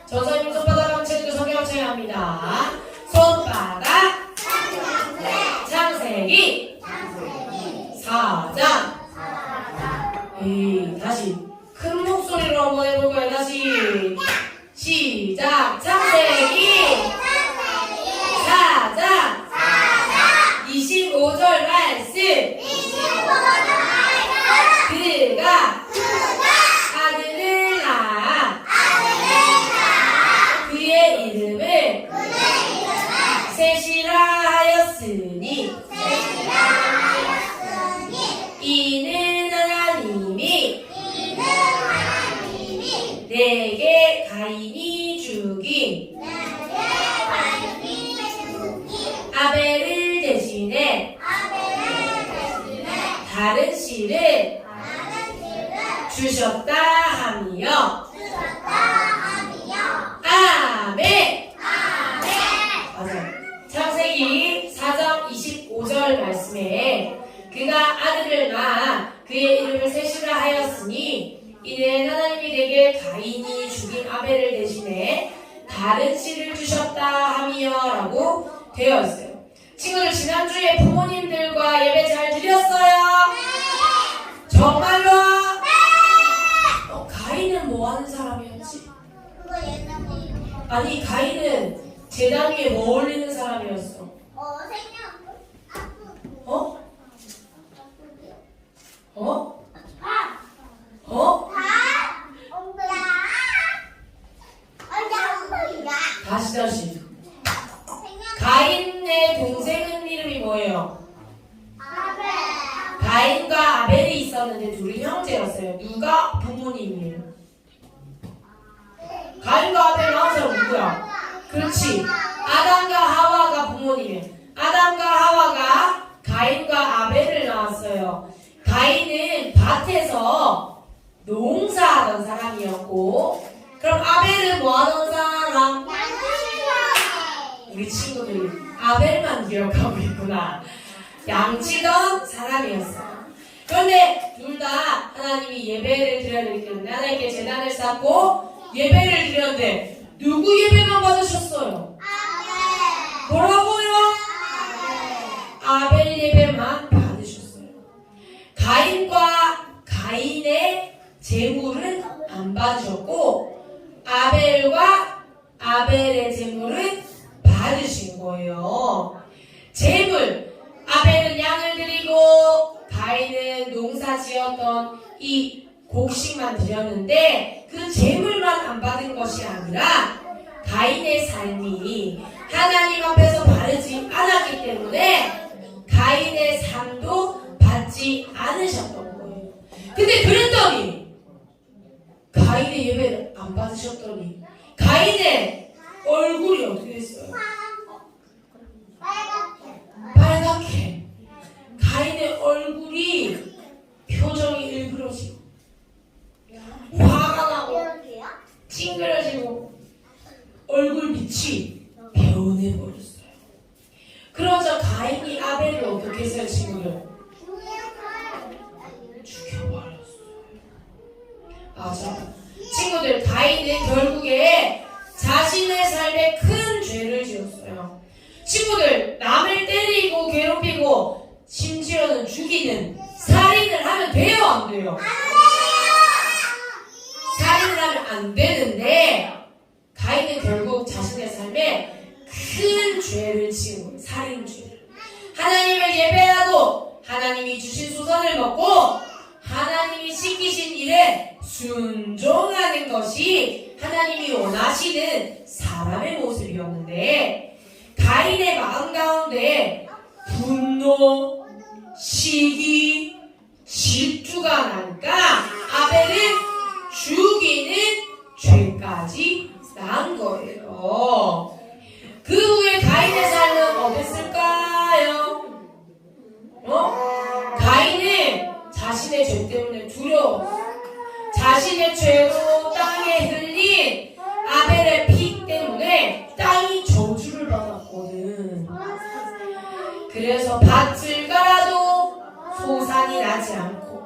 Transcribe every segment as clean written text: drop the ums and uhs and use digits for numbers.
전사님 손바닥 감체도 성경을 합니다. 손바닥 창세기 4장. 다시 큰 목소리로 한번 해볼까요? 다시 시작. 창세기 4장 25절 말씀. 그가 아들을 낳아 그의 이름을 셋이라 하였으니 이는 하나님이 내게 가인이 죽인 아벨을 대신해 다른 씨를 주셨다 하며. 아멘. 맞아요. 창세기 4장 25절 말씀에 그가 아들을 낳아 그의 이름을 셋이라 하였으니 이는 하나님이 내게 가인이 죽인 아벨을 대신해 다른 씨를 주셨다 하며 라고 되어 있어요. 친구들, 지난주에 부모님들과 예배 잘 드렸어요? 정말로? 가인은 뭐 하는 사람이었지? 아니, 가인은 제단 위에 뭐 올리는 사람이었어? 어? 어? 어? 다시. 가인의 동생은 이름이 뭐예요? 가인과 아벨이 있었는데 둘이 형제였어요. 누가 부모님이에요? 가인과 아벨 낳은 사람 누구야? 그렇지. 아담과 하와가 부모님이에요. 아담과 하와가 가인과 아벨을 낳았어요. 가인은 밭에서 농사하던 사람이었고, 그럼 아벨은 뭐하던 사람? 우리 친구들이 아벨만 기억하고 있구나. 양치던 사람이었어요. 그런데 둘 다 하나님이 예배를 드려야 되기 때문에 하나님께 제단을 쌓고 예배를 드렸는데 누구 예배만 받으셨어요? 뭐라고요? 아벨 예배만 받으셨어요. 가인과 가인의 제물은 안 받으셨고 아벨과 아벨의 제물은 받으신 거예요. 제물, 아벨은 양을 드리고 가인은 농사 지었던 이 곡식만 드렸는데 그 제물만 안 받은 것이 아니라 가인의 삶이 하나님 앞에서 바르지 않았기 때문에 가인의 삶도 받지 않으셨던 거예요. 근데 그랬더니 가인의 예배를 안 받으셨더니 가인의 얼굴이 어떻게 됐어요? 빨갛게. 가인의 얼굴이 표정이 일그러지고 화가 나고 찡그러지고 얼굴 빛이 변해버렸어요. 그러자 가인이 아벨을 어떻게 했어요, 친구들? 죽여버렸어요. 맞아. 친구들, 가인은 결국에 자신의 삶에 큰 죄를 지었어요. 친구들, 남을 때리고 괴롭히고 심지어는 죽이는 살인을 하면 돼요, 안 돼요? 살인을 하면 안 되는데 가인은 결국 자신의 삶에 큰 죄를 지은 거예요. 살인죄를. 하나님을 예배하고 하나님이 주신 소선을 먹고 하나님이 시키신 일에 순종하는 것이 하나님이 원하시는 사람의 모습이었는데 가인의 마음 가운데 분노, 시기, 질투가 나니까 아벨은 죽이는 죄까지 난 거예요. 그 후에 가인의 삶은 어땠을까요? 가인은 자신의 죄 때문에 두려웠어. 자신의 죄로 땅에 흘린 아벨의 피 때문에 땅이 저주를 받았거든. 그래서 밭을 갈아도 소산이 나지 않고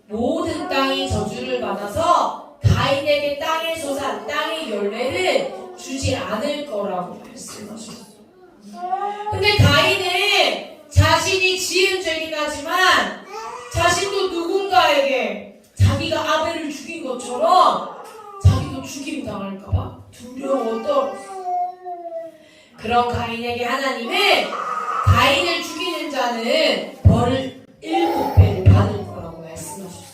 모든 땅이 저주를 받아서 가인의 가인에게 땅의 소산, 땅의 열매를 주지 않을 거라고 말씀하셨어요. 근데 가인은 자신이 지은 죄긴 하지만 자신도 누군가에게 자기가 아벨을 죽인 것처럼 자기도 죽임 당할까봐 두려웠던 그런 가인에게 하나님은 가인을 죽이는 자는 벌을 7배를 받을 거라고 말씀하셨어요.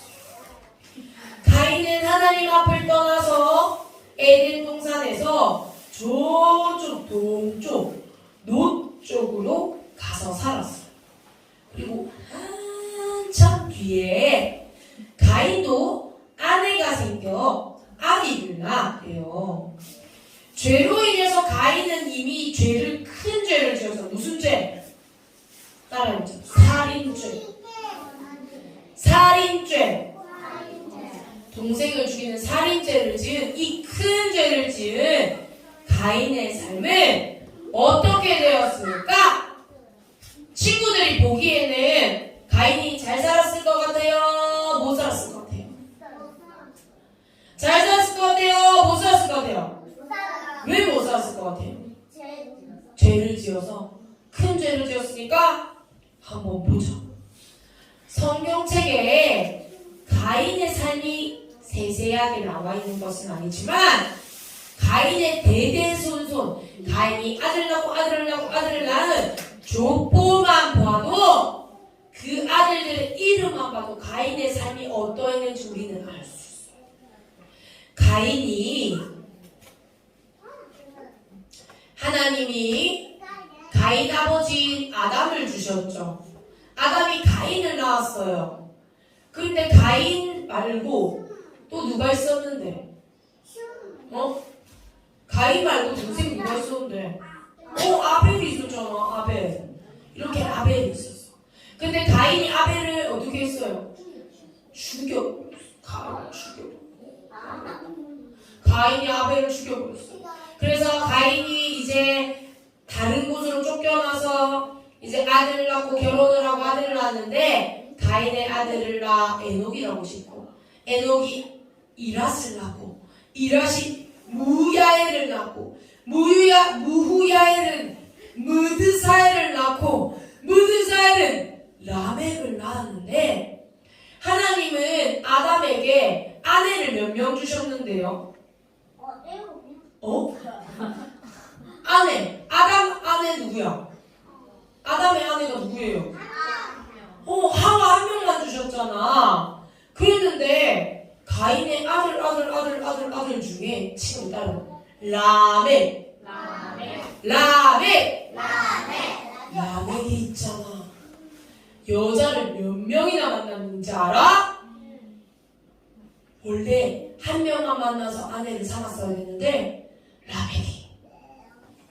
가인은 하나님 앞을 떠나서 에덴 동산에서 저쪽 동쪽 노 쪽으로 가서 살았어요. 그리고 한참 뒤에 가인도 아내가 생겨 아기를 낳았대요. 죄로 인해서 가인은 이미 큰 죄를 지어서 무슨 죄? 따라해보죠. 살인죄. 동생을 죽이는 살인죄를 지은 이 큰 죄를 지은 가인의 삶은 어떻게 되었을까? 친구들이 보기에는 가인이 잘 살았을 것 같아요? 못 살았을 것 같아요? 잘 살았을 것 같아요? 못 살았을 것 같아요? 왜 못 살았을 것 같아요? 죄를 지어서 큰 죄를 지었으니까 한번 보자. 성경책에 가인의 삶이 세세하게 나와 있는 것은 아니지만 가인의 대대손손 가인이 아들을 낳은 족보만 봐도 그 아들들의 이름만 봐도 가인의 삶이 어떠했는지 우리는 알 수 있어요. 가인이 하나님이 가인 아버지 아담을 주셨죠. 아담이 가인을 낳았어요. 그런데 가인 말고 또 누가 있었는데? 가인 말고 동생 누가 있었는데? 아벨이 있었잖아. 아벨. 이렇게 아벨이 있었어. 근데 가인이 아벨을 어떻게 했어요? 가인이 아벨을 죽여버렸어. 그래서 가인이 이제 다른 곳으로 쫓겨나서 이제 아들을 낳고 결혼을 하고 아들을 낳았는데 가인의 아들을 낳아 에녹이라고 짓고 에녹이 이랏을 낳고 이랏이 무야엘을 낳고 무후야엘은 무드사엘을 낳고 무드사엘은 라멕을 낳았는데 하나님은 아담에게 아내를 몇 명 주셨는데요? 아담 아내 누구야? 아담의 아내가 누구예요? 하와 한 명만 주셨잖아. 그랬는데 가인의 아들 중에 지금 따로 라멕이 있잖아. 여자를 몇 명이나 만났는지 알아? 원래 한 명만 만나서 아내를 삼았어야 했는데 라멕이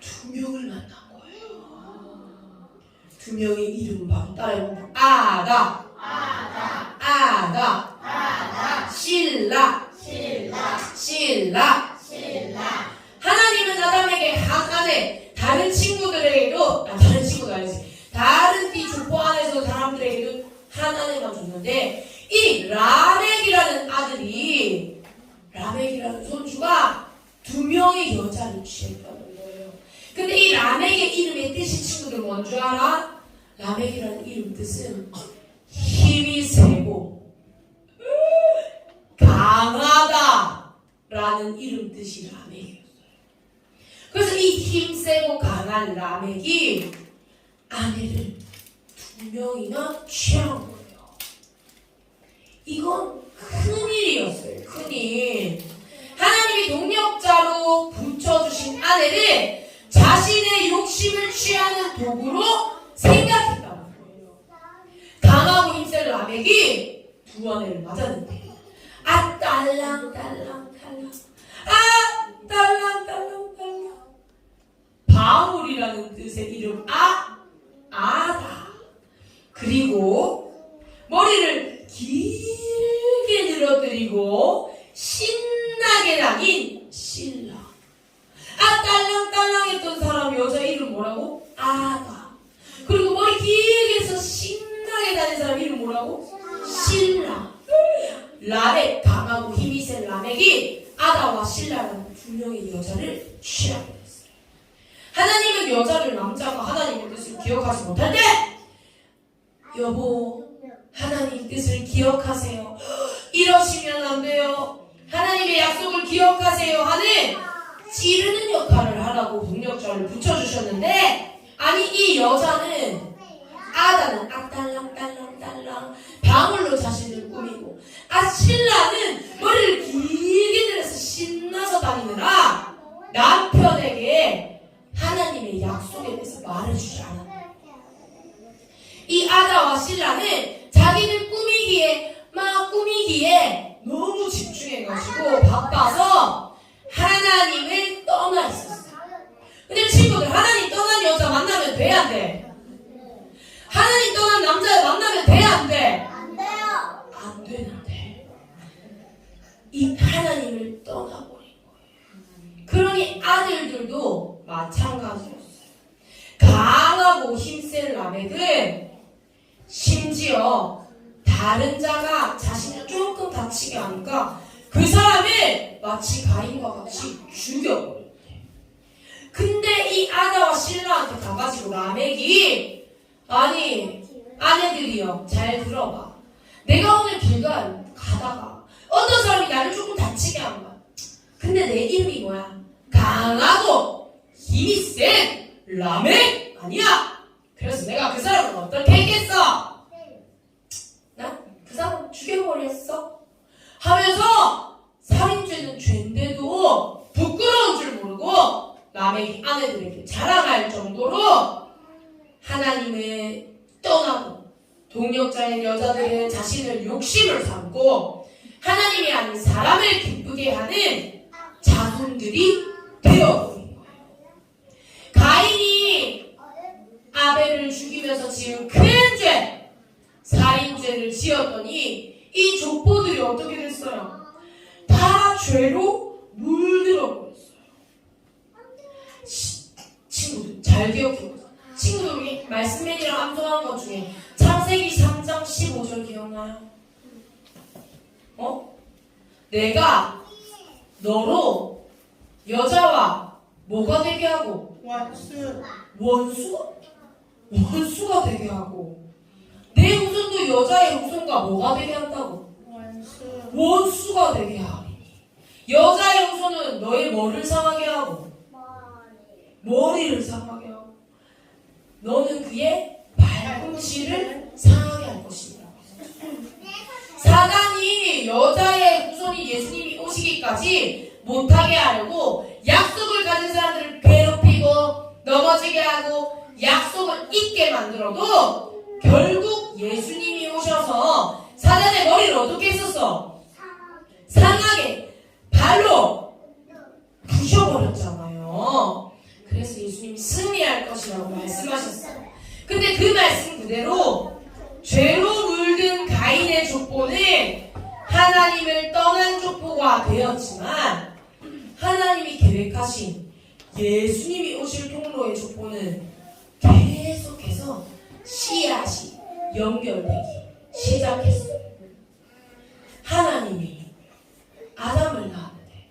2명을 만난 거예요. 2명의 이름 바로 따라해보면 아다 실라. 하나님은 아담에게 한 아내, 다른 친구들에게도 다른 친구가 아니지, 다른 이 족보 안에서 사람들에게도 한 아내만 줬는데 이 라멕이라는 아들이, 라멕이라는 손주가 2명의 여자를 취했다는 거예요. 근데 이 라멕의 이름의 뜻이 친구들 뭔지 알아? 라멕이라는 이름 뜻은 힘이 세고 강하다 라는 이름 뜻이 라멕이었어요. 그래서 이 힘세고 강한 라멕이 아내를 2명이나 취한 거예요. 이건 큰일이었어요. 큰일. 하나님이 동력자로 붙여주신 아내를 자신의 욕심을 취하는 도구로 생각했다는 거예요. 강하고 힘센 라멕이 2 아내를 맞았는데 딸랑 바울이라는 뜻의 이름 아다. 그리고 머리를 길게 늘어뜨리고 신나게 다닌 신라. 딸랑딸랑했던 사람 여자 이름 뭐라고? 아다. 그리고 머리 길게 해서 신나게 다닌 사람 이름 뭐라고? 신라. 라멕, 강하고 힘이 센 라멕 라멕이 아다와 실라라는 두 명의 여자를 취하게 됐어요. 하나님은 여자를 남자가 하나님의 뜻을 기억하지 못할 때 여보 하나님 뜻을 기억하세요. 이러시면 안 돼요. 하나님의 약속을 기억하세요 하는 찌르는 역할을 하라고 동력자를 붙여주셨는데 아니 이 여자는 아다는 딸랑딸랑딸랑 방울로 자신을 꾸미고 신라는 머리를 길게 들여서 신나서 다니느라 남편에게 하나님의 약속에 대해서 말해주지 않았다. 이 아다와 신라는 자기를 꾸미기에 너무 집중해가지고 바빠서 하나님을 떠나 있었어요. 근데 친구들 하나님 떠난 여자 만나면 돼 안 돼? 하나님 떠난 남자 만나면 돼 안 돼? 안 돼요. 안 되는데 이 하나님을 떠나버린 거예요. 그러니 아들들도 마찬가지였어요. 강하고 힘센 라멕은 심지어 다른 자가 자신을 조금 다치게 하니까 그 사람을 마치 가인과 같이 죽여버렸대. 근데 이 아다와 신라한테 가가지고 라멕이 아니 아내들이요 잘 들어봐. 내가 오늘 길 가다가 어떤 사람이 나를 조금 다치게 한 거야. 근데 내 이름이 뭐야? 강하고 힘이 센 라멕 아니야. 그래서 내가 그 사람을 어떻게 했겠어? 나 그 사람 죽여버렸어 하면서 살인죄는 죄인데도 부끄러운 줄 모르고 라멕이 아내들에게 자랑할 정도로 하나님을 떠나고 동력자인 여자들은 자신을 욕심을 삼고 하나님이 아닌 사람을 기쁘게 하는 자손들이 되어버린 거예요. 가인이 아벨을 죽이면서 지은 큰 죄, 살인죄를 지었더니 이 족보들이 어떻게 됐어요? 다 죄로 물들어 버렸어요. 친구들 잘 기억해보세요. 친구들 우리 말씀맨이랑 암송한 것 중에 창세기 3장 15절 기억나요? 내가 너로 여자와 뭐가 되게 하고 원수가 되게 하고 내 후손도 여자의 후손과 뭐가 되게 한다고? 원수가 되게 하리니 여자의 후손은 너의 뭐를 상하게 하고 머리를 상하게 하고 너는 그의 발꿈치를 상하게 할 것이다. 사단이 여자의 후손이 예수님이 오시기까지 못하게 하려고 약속을 가진 사람들을 괴롭히고 넘어지게 하고 약속을 잊게 만들어도 결국 예수님이 오셔서 사단의 머리를 어떻게 했었어? 상하게 발로 부셔버렸잖아요. 그래서 예수님이 승리할 것이라고 말씀하셨어요. 근데 그 말씀 그대로 죄로 물든 가인의 족보는 하나님을 떠난 족보가 되었지만 하나님이 계획하신 예수님이 오실 통로의 족보는 계속해서 씨앗이 연결되기 시작했어요. 하나님이 아담을 낳았는데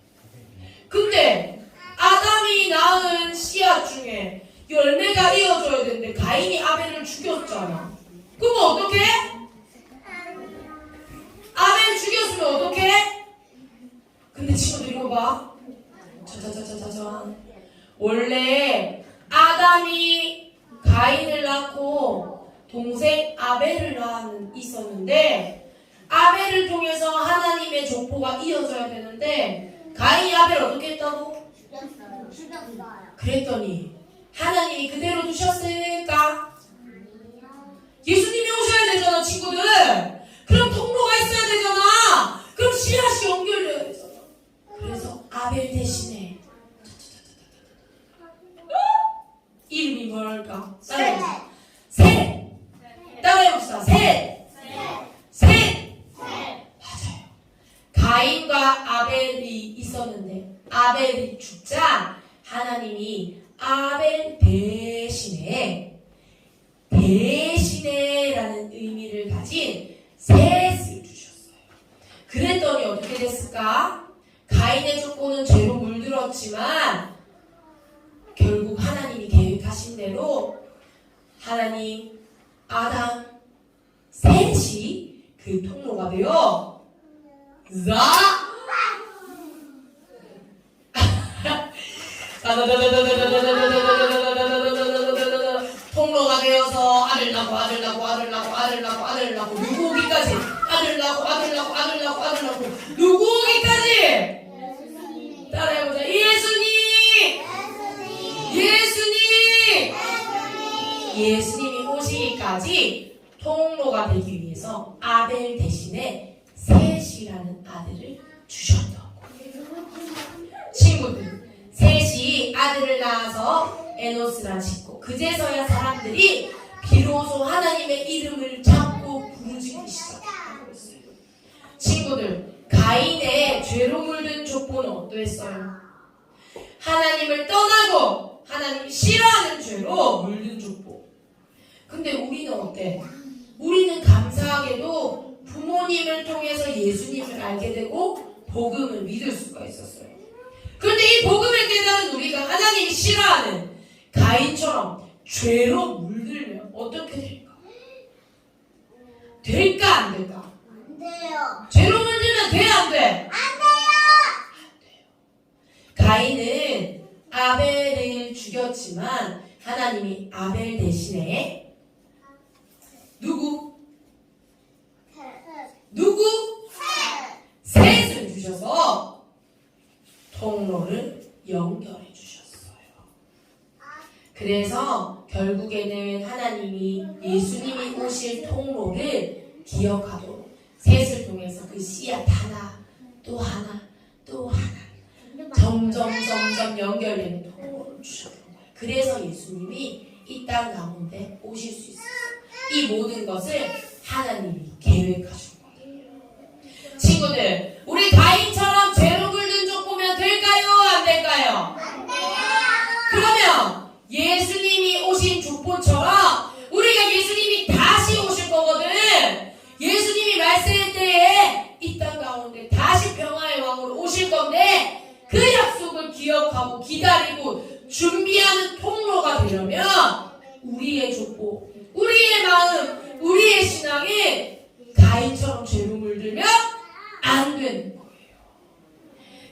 근데 아담이 낳은 씨앗 중에 열매가 이어져야 되는데 가인이 아벨을 죽였잖아. 그럼 어떡해? 아벨 죽였으면 어떡해? 근데 친구들 이거 봐. 짜자자자자잔. 원래 아담이 가인을 낳고 동생 아벨을 낳은 있었는데 아벨을 통해서 하나님의 족보가 이어져야 되는데 가인이 아벨 어떻게 했다고? 죽였어요. 그랬더니 하나님이 그대로 두셨을까? 예수님이 오셔야 되잖아 친구들. 그럼 통로가 있어야 되잖아. 그럼 씨앗이 연결돼야 되잖아. 그래서 아벨 대신에 이름이 뭘까? 따라해봅시다. 셋! 따라해봅시다. 셋! 맞아요. 가인과 아벨이 있었는데 아벨이 죽자 하나님이 아벨 대신에라는 의미를 가진 셋을 주셨어요. 그랬더니 어떻게 됐을까? 가인의 족보는 죄로 물들었지만 결국 하나님이 계획하신 대로 하나님, 아담, 셋이 그 통로가 되어 통로가 되어서 아들 낳고 아들 낳고 아들 낳고 아들 낳고 아들 낳고 누구 오기까지 아들 낳고 아들 낳고 아들 낳고 아들 낳고 누구 오기까지 따라해보자. 예수님이 오시기까지 통로가 되기 위해서 아벨 대신에 셋이라는 아들을 주셨다고. 친구들, 셋이 아들을 낳아서 에노스라 짓고 그제서야 사람들이 비로소 하나님의 이름을 잡고 부르짖기 시작하고 있어요. 친구들, 가인의 죄로 물든 족보는 어떠했어요? 하나님을 떠나고 하나님이 싫어하는 죄로 물든 족보. 근데 우리는 어때? 우리는 감사하게도 부모님을 통해서 예수님을 알게 되고 복음을 믿을 수가 있었어요. 그런데 이 복음을 깨달은 우리가 하나님이 싫어하는 가인처럼 죄로 물들면 어떻게 될까? 될까 안 될까? 안 돼요. 죄로 물들면 돼 안 돼? 안 돼요. 가인은 아벨을 죽였지만 하나님이 아벨 대신에 누구? 셋을 주셔서 통로를 연결해 주셨어요. 그래서 결국에는 하나님이 예수님이 오실 통로를 기억하도록 셋을 통해서 그 씨앗 하나 또 하나 또 하나 점점 연결되는 통로를 주셨던 거예요. 그래서 예수님이 이 땅 가운데 오실 수 있어요. 이 모든 것을 하나님이 계획하신 거예요. 친구들, 우리 가인처럼 죄로 물든 족보면 될까요? 안 될까요? 안 돼요. 그러면 예수님이 오신 족보처럼 우리가 예수님이 다시 오실 거거든. 예수님이 말씀할 때에 이 땅 가운데 다시 평화의 왕으로 오실 건데 그 약속을 기억하고 기다리고 준비하는 통로가 되려면 우리의 족보, 우리의 마음, 우리의 신앙이 가인처럼 죄로 물들면 안 되는 거예요.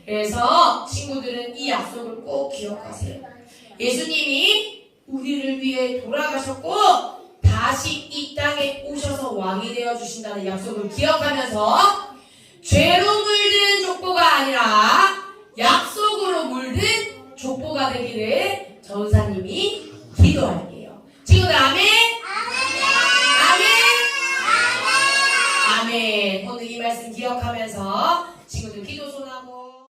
그래서 친구들은 이 약속을 꼭 기억하세요. 예수님이 우리를 위해 돌아가셨고 다시 이 땅에 오셔서 왕이 되어 주신다는 약속을 기억하면서 죄로 물든 족보가 아니라 약속으로 물든 족보가 되기를 전사님이 기도할게요. 친구들 아멘? 아멘. 오늘 이 말씀 기억하면서 친구들 기도 손하고